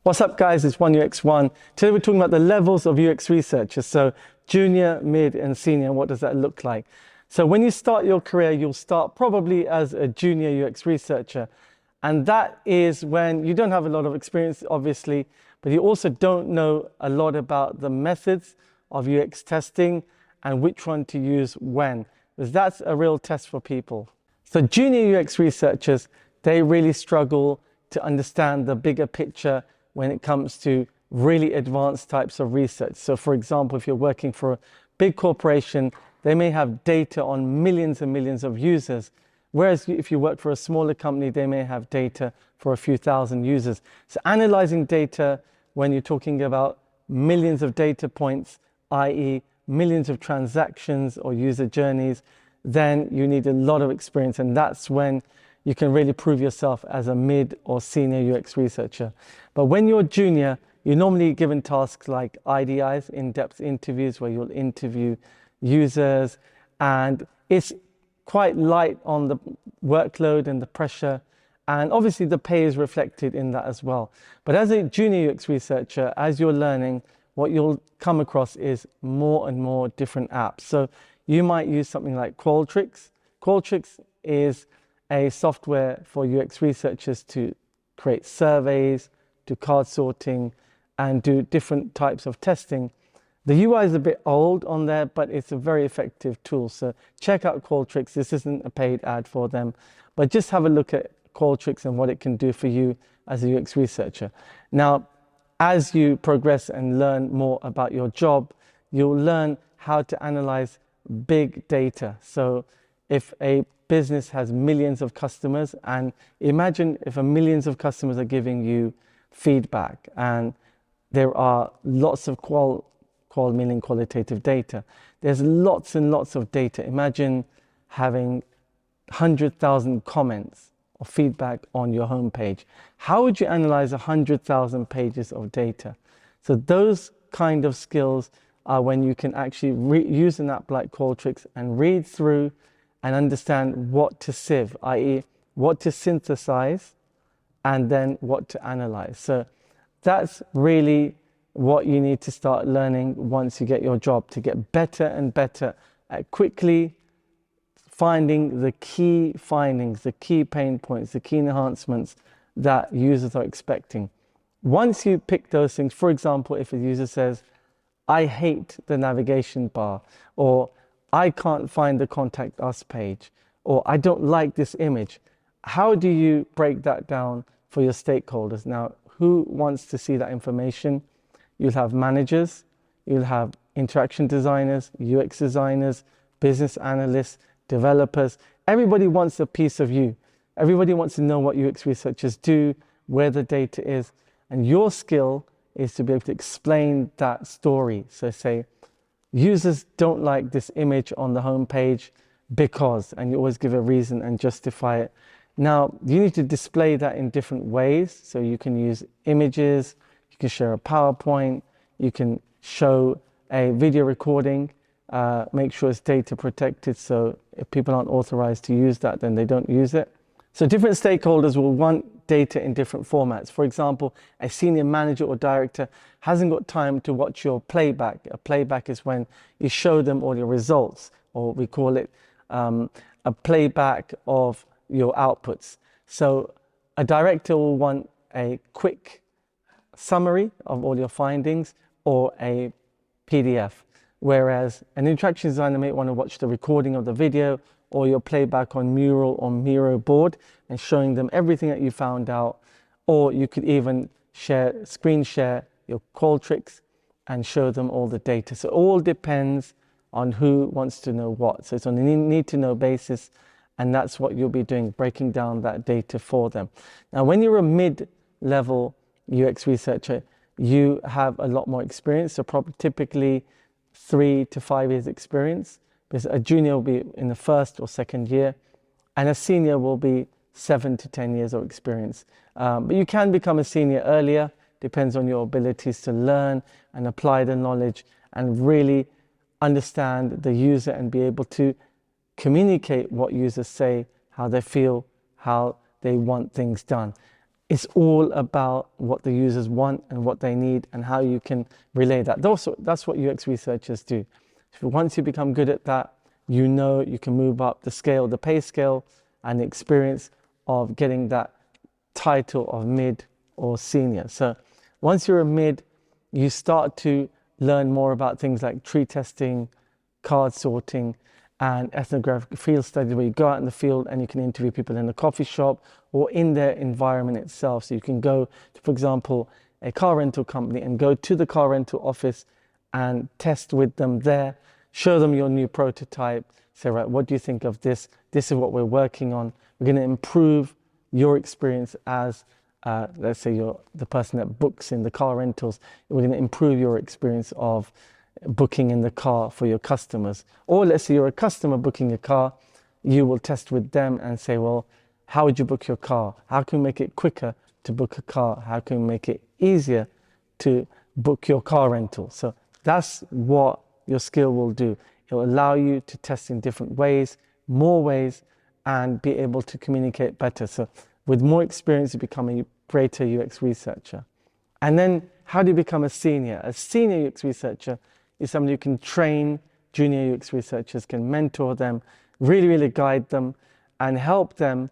What's up guys, it's UXR. Today we're talking about the levels of UX researchers. So junior, mid and senior, what does that look like? So when you start your career, you'll start probably as a junior UX researcher. And that is when you don't have a lot of experience, obviously, but you also don't know a lot about the methods of UX testing and which one to use when, because that's a real test for people. So junior UX researchers, they really struggle to understand the bigger picture when it comes to really advanced types of research. So for example, if you're working for a big corporation, they may have data on millions and millions of users. Whereas if you work for a smaller company, they may have data for a few thousand users. So analyzing data when you're talking about millions of data points, i.e. millions of transactions or user journeys, then you need a lot of experience, and that's when you can really prove yourself as a mid or senior UX researcher. But when you're junior, you're normally given tasks like IDIs, in-depth interviews, where you'll interview users, and it's quite light on the workload and the pressure, and obviously the pay is reflected in that as well. But as a junior UX researcher, as you're learning, what you'll come across is more and more different apps. So you might use something like Qualtrics. Qualtrics is a software for UX researchers to create surveys, do card sorting, and do different types of testing. The UI is a bit old on there, but it's a very effective tool. So check out Qualtrics. This isn't a paid ad for them, but just have a look at Qualtrics and what it can do for you as a UX researcher. Now, as you progress and learn more about your job, you'll learn how to analyze big data. So if a business has millions of customers, and imagine if millions of customers are giving you feedback, and there are lots of meaning qualitative data. There's lots and lots of data. Imagine having 100,000 comments or feedback on your homepage. How would you analyze 100,000 pages of data? So those kind of skills are when you can actually use an app like Qualtrics and read through and understand what to sieve, i.e. what to synthesize, and then what to analyze. So that's really what you need to start learning once you get your job, to get better and better at quickly finding the key findings, the key pain points, the key enhancements that users are expecting. Once you pick those things, for example, if a user says, I hate the navigation bar, or I can't find the contact us page, or I don't like this image. How do you break that down for your stakeholders? Now, who wants to see that information? You'll have managers, you'll have interaction designers, UX designers, business analysts, developers. Everybody wants a piece of you. Everybody wants to know what UX researchers do, where the data is, and your skill is to be able to explain that story. So say, users don't like this image on the home page because, and you always give a reason and justify it. Now, you need to display that in different ways. So you can use images, you can share a PowerPoint, you can show a video recording, make sure it's data protected. So if people aren't authorized to use that, then they don't use it. So different stakeholders will want data in different formats. For example, a senior manager or director hasn't got time to watch your playback. A playback is when you show them all your results, or we call it a playback of your outputs. So a director will want a quick summary of all your findings or a PDF, whereas an interaction designer may want to watch the recording of the video or your playback on Mural or Miro board and showing them everything that you found out. Or you could even screen share your Qualtrics and show them all the data. So it all depends on who wants to know what. So it's on a need to know basis, and that's what you'll be doing, breaking down that data for them. Now, when you're a mid-level UX researcher, you have a lot more experience. So probably typically 3 to 5 years experience, because a junior will be in the first or second year, and a senior will be 7 to 10 years of experience. But you can become a senior earlier, depends on your abilities to learn and apply the knowledge and really understand the user and be able to communicate what users say, how they feel, how they want things done. it's all about what the users want and what they need and how you can relay that. That's what UX researchers do. Once you become good at that, you know you can move up the scale, the pay scale, and the experience of getting that title of mid or senior. So once you're a mid, you start to learn more about things like tree testing, card sorting, and ethnographic field studies, where you go out in the field and you can interview people in a coffee shop or in their environment itself. So you can go to, for example, a car rental company and go to the car rental office and test with them there, show them your new prototype, say, right, what do you think of this? This is what we're working on. We're going to improve your experience as, let's say you're the person that books in the car rentals. We're going to improve your experience of booking in the car for your customers. Or let's say you're a customer booking a car, you will test with them and say, well, how would you book your car? How can we make it quicker to book a car? How can we make it easier to book your car rental? So that's what your skill will do. It will allow you to test in different ways, more ways, and be able to communicate better. So with more experience, you become a greater UX researcher. And then how do you become a senior? A senior UX researcher is somebody who can train junior UX researchers, can mentor them, really guide them, and help them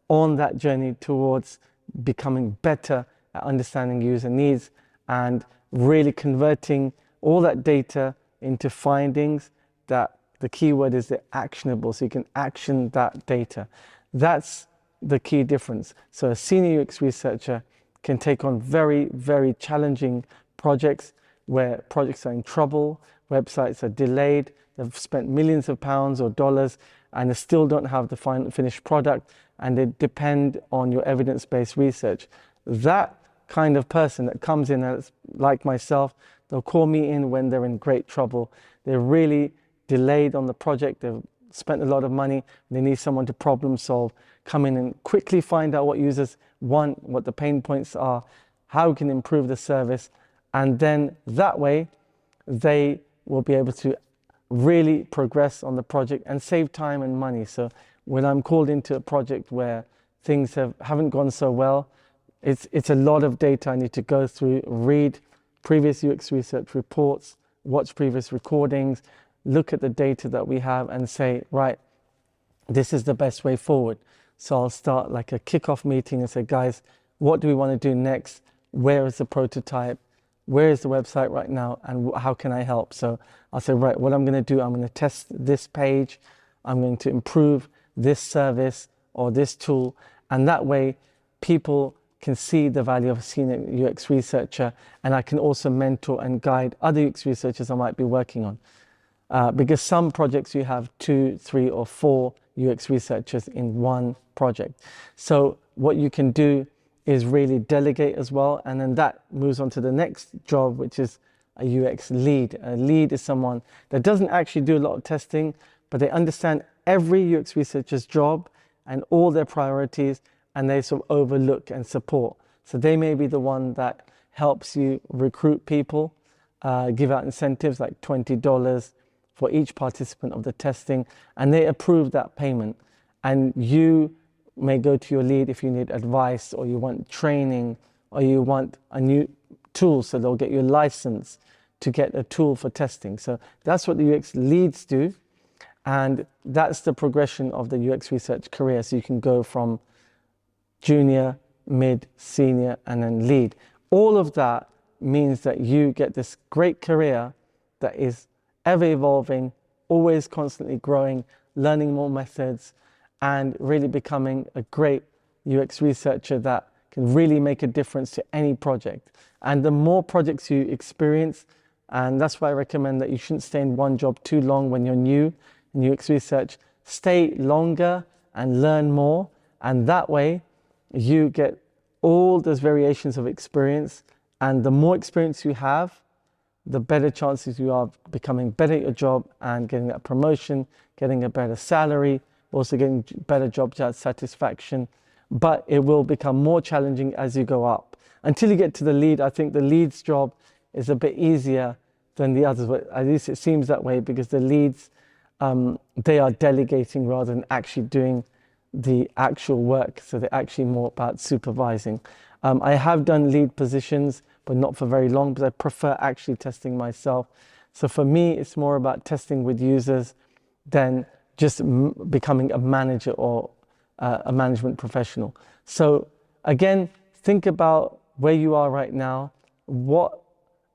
on that journey towards becoming better at understanding user needs and really converting all that data into findings that the key word is they're actionable, so you can action that data. That's the key difference. So a senior UX researcher can take on very challenging projects where projects are in trouble, websites are delayed, they've spent millions of pounds or dollars and they still don't have the final finished product, and they depend on your evidence-based research. That kind of person that comes in as like myself, they'll call me in when they're in great trouble. They're really delayed on the project, they've spent a lot of money, they need someone to problem solve, come in and quickly find out what users want, what the pain points are, how we can improve the service, and then that way they will be able to really progress on the project and save time and money. So when I'm called into a project where things haven't gone so well, it's a lot of data I need to go through, read previous UX research reports, watch previous recordings, look at the data that we have and say, right, this is the best way forward. So I'll start like a kickoff meeting and say, guys, what do we want to do next? Where is the prototype? Where is the website right now? And how can I help? So I'll say, right, what I'm going to do, I'm going to test this page. I'm going to improve this service or this tool. And that way people can see the value of a senior UX researcher, and I can also mentor and guide other UX researchers I might be working on. Because some projects you have 2, 3, or 4 UX researchers in one project. So what you can do is really delegate as well, and then that moves on to the next job, which is a UX lead. A lead is someone that doesn't actually do a lot of testing, but they understand every UX researcher's job and all their priorities, and they sort of overlook and support. So they may be the one that helps you recruit people, give out incentives like $20 for each participant of the testing, and they approve that payment. And you may go to your lead if you need advice, or you want training, or you want a new tool, so they'll get you a license to get a tool for testing. So that's what the UX leads do, and that's the progression of the UX research career. So you can go from junior, mid, senior, and then lead. All of that means that you get this great career that is ever evolving, always constantly growing, learning more methods, and really becoming a great UX researcher that can really make a difference to any project. And the more projects you experience, and that's why I recommend that you shouldn't stay in one job too long when you're new in UX research. Stay longer and learn more, and that way you get all those variations of experience, and the more experience you have, the better chances you are of becoming better at your job and getting that promotion, getting a better salary, also getting better job satisfaction. But it will become more challenging as you go up. Until you get to the lead, I think the lead's job is a bit easier than the others, but at least it seems that way, because the leads, they are delegating rather than actually doing the actual work. So they're actually more about supervising. I have done lead positions, but not for very long because I prefer actually testing myself. So for me, it's more about testing with users than just becoming a manager or a management professional. So again, think about where you are right now. What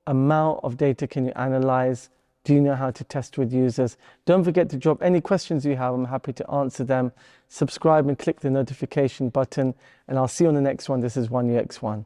amount of data can you analyze? Do you know how to test with users? Don't forget to drop any questions you have. I'm happy to answer them. Subscribe and click the notification button, and I'll see you on the next one. This is 1UX1.